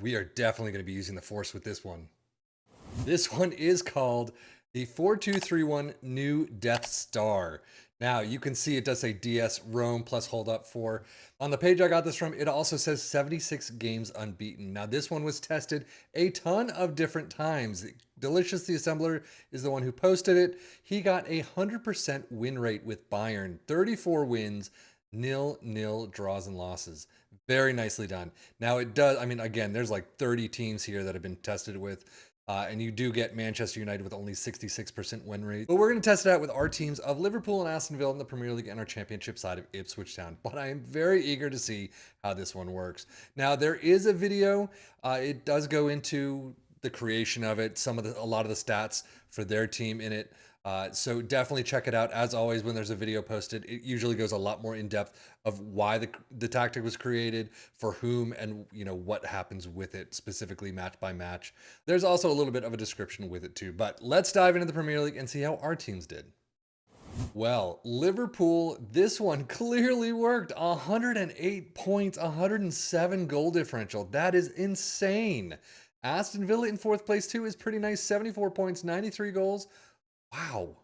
we are definitely going to be using the force with this one. This one is called the 4231 New Death Star. Now, you can see it does say DS Rome plus hold up 4. On the page I got this from, it also says 76 games unbeaten. Now, this one was tested a ton of different times. Delicious the Assembler is the one who posted it. He got a 100% win rate with Bayern, 34 wins, nil draws and losses. Very nicely done. Now, it does, I mean, again, there's like 30 teams here that have been tested with. And you do get Manchester United with only 66% win rate. But we're going to test it out with our teams of Liverpool and Aston Villa in the Premier League and our championship side of Ipswich Town. But I am very eager to see how this one works. Now, there is a video. It does go into the creation of it, a lot of the stats for their team in it. So definitely check it out. As always, when there's a video posted, it usually goes a lot more in depth of why the tactic was created, for whom, and what happens with it specifically match by match. There's also a little bit of a description with it too. But let's dive into the Premier League and see how our teams did. Well, Liverpool, this one clearly worked. 108 points, 107 goal differential. That is insane. Aston Villa in fourth place too is pretty nice. 74 points, 93 goals. Wow.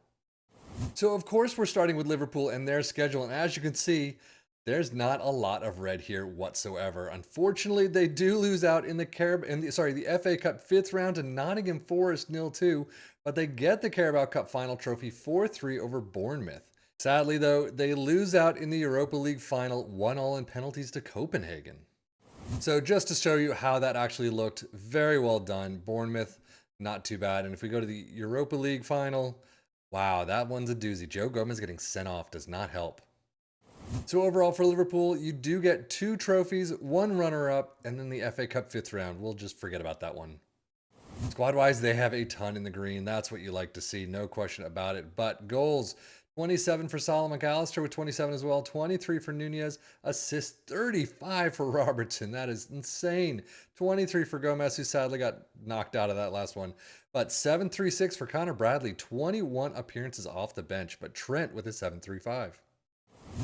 So, of course, we're starting with Liverpool and their schedule. And as you can see, there's not a lot of red here whatsoever. Unfortunately, they do lose out in the FA Cup fifth round to Nottingham Forest 0-2, but they get the Carabao Cup final trophy 4-3 over Bournemouth. Sadly, though, they lose out in the Europa League final 1-1 in penalties to Copenhagen. So just to show you how that actually looked, very well done. Bournemouth, not too bad. And if we go to the Europa League final, wow, that one's a doozy. Joe Gomez getting sent off does not help. So overall for Liverpool, you do get 2 trophies, 1 runner-up, and then the FA Cup fifth round. We'll just forget about that one. Squad-wise, they have a ton in the green. That's what you like to see, no question about it. But goals, 27 for Solomon McAllister with 27 as well, 23 for Nunez, assists 35 for Robertson. That is insane. 23 for Gomez, who sadly got knocked out of that last one. But 7-3-6 for Connor Bradley, 21 appearances off the bench, but Trent with a 7-3-5.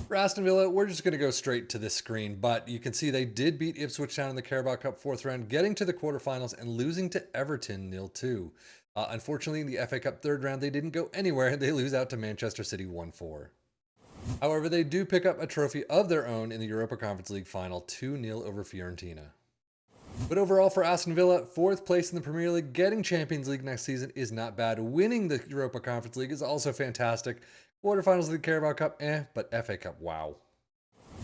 For Aston Villa, we're just going to go straight to this screen, but you can see they did beat Ipswich Town in the Carabao Cup fourth round, getting to the quarterfinals and losing to Everton 0-2. Unfortunately, in the FA Cup third round, they didn't go anywhere. They lose out to Manchester City 1-4. However, they do pick up a trophy of their own in the Europa Conference League final 2-0 over Fiorentina. But overall for Aston Villa, fourth place in the Premier League, getting Champions League next season is not bad. Winning the Europa Conference League is also fantastic. Quarterfinals of the Carabao Cup, but FA Cup, wow.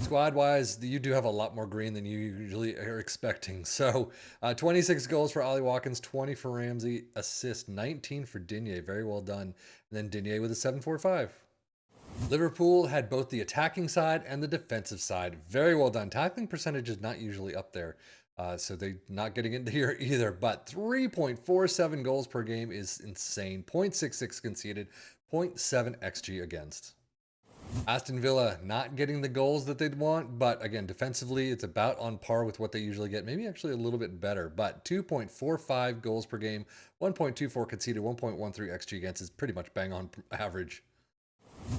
Squad-wise, you do have a lot more green than you usually are expecting. So, 26 goals for Ollie Watkins, 20 for Ramsey, assist 19 for Digne. Very well done. And then Digne with a 7-4-5. Liverpool had both the attacking side and the defensive side. Very well done. Tackling percentage is not usually up there. So they're not getting into here either. But 3.47 goals per game is insane. 0.66 conceded, 0.7 XG against. Aston Villa not getting the goals that they'd want, but again, defensively, it's about on par with what they usually get, maybe actually a little bit better, but 2.45 goals per game, 1.24 conceded, 1.13 XG against is pretty much bang on average.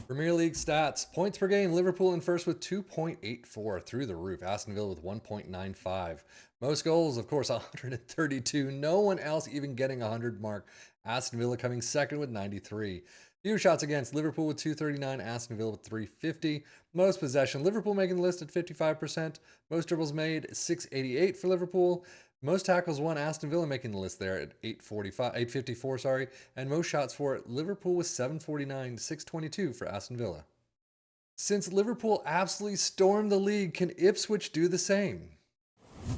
Premier League stats, points per game, Liverpool in first with 2.84, through the roof. Aston Villa with 1.95. Most goals, of course, 132. No one else even getting 100 mark. Aston Villa coming second with 93. Few shots against, Liverpool with 239, Aston Villa with 350. Most possession, Liverpool making the list at 55%. Most dribbles made, 688 for Liverpool. Most tackles won, Aston Villa making the list there at 854, sorry. And most shots for it, Liverpool with 749, 622 for Aston Villa. Since Liverpool absolutely stormed the league, can Ipswich do the same?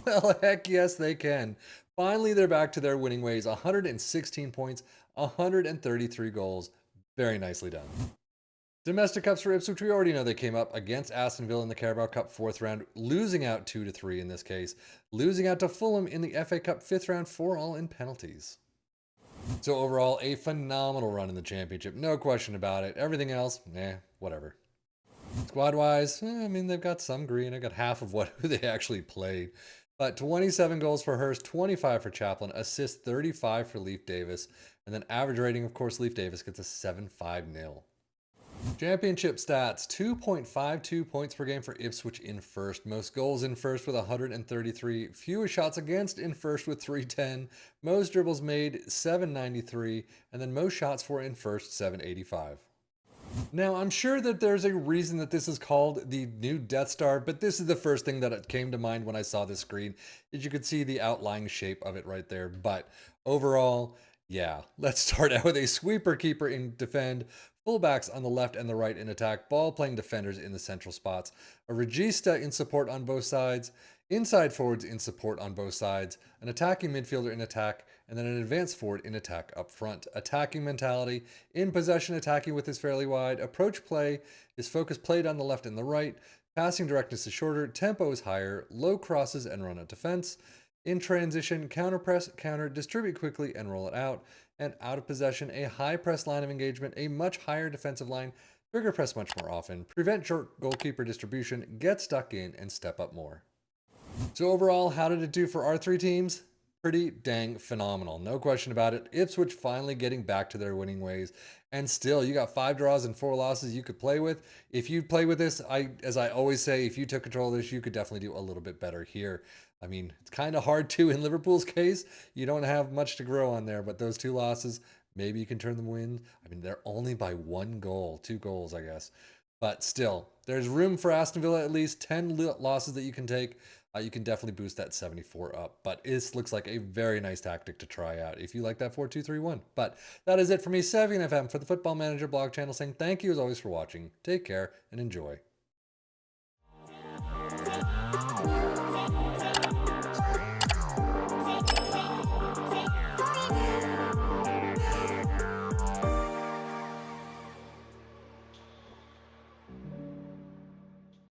Well, heck yes, they can. Finally, they're back to their winning ways. 116 points, 133 goals. Very nicely done. Domestic cups for Ipswich, we already know they came up against Aston Villa in the Carabao Cup fourth round, losing out 2-3 in this case, losing out to Fulham in the FA Cup fifth round 4-all in penalties. So overall, a phenomenal run in the championship, no question about it. Everything else, whatever. Squad-wise, I mean, they've got some green. I got half of who they actually played. But 27 goals for Hurst, 25 for Chaplin, assist 35 for Leif Davis, and then average rating, of course, Leif Davis gets a 7.50. Championship stats 2.52 points per game for Ipswich in first. Most goals in first with 133. Fewest shots against in first with 310. Most dribbles made 793. And then most shots for in first 785. Now, I'm sure that there's a reason that this is called the new Death Star, but this is the first thing that came to mind when I saw this screen. As you could see the outlying shape of it right there. But overall, yeah, let's start out with a sweeper keeper in defend, fullbacks on the left and the right in attack, ball playing defenders in the central spots, a regista in support on both sides, inside forwards in support on both sides, an attacking midfielder in attack, and then an advanced forward in attack up front. Attacking mentality, in possession attacking width is fairly wide, approach play is focus played on the left and the right, passing directness is shorter, tempo is higher, low crosses and run at defense. In transition, counter press, counter, distribute quickly and roll it out. And out of possession, a high press line of engagement, a much higher defensive line, bigger press much more often, prevent short goalkeeper distribution, get stuck in, and step up more. So overall, how did it do for our three teams? Pretty dang phenomenal. No question about it. Ipswich finally getting back to their winning ways. And still, you got 5 draws and 4 losses you could play with. If you play with this, as I always say, if you took control of this, you could definitely do a little bit better here. I mean, it's kind of hard to in Liverpool's case. You don't have much to grow on there, but those 2 losses, maybe you can turn them wins. I mean, they're only by 1 goal, 2 goals, I guess. But still, there's room for Aston Villa at least 10 losses that you can take. You can definitely boost that 74 up. But this looks like a very nice tactic to try out if you like that 4-2-3-1. But that is it for me, 7FM, for the Football Manager blog channel, saying thank you as always for watching. Take care and enjoy.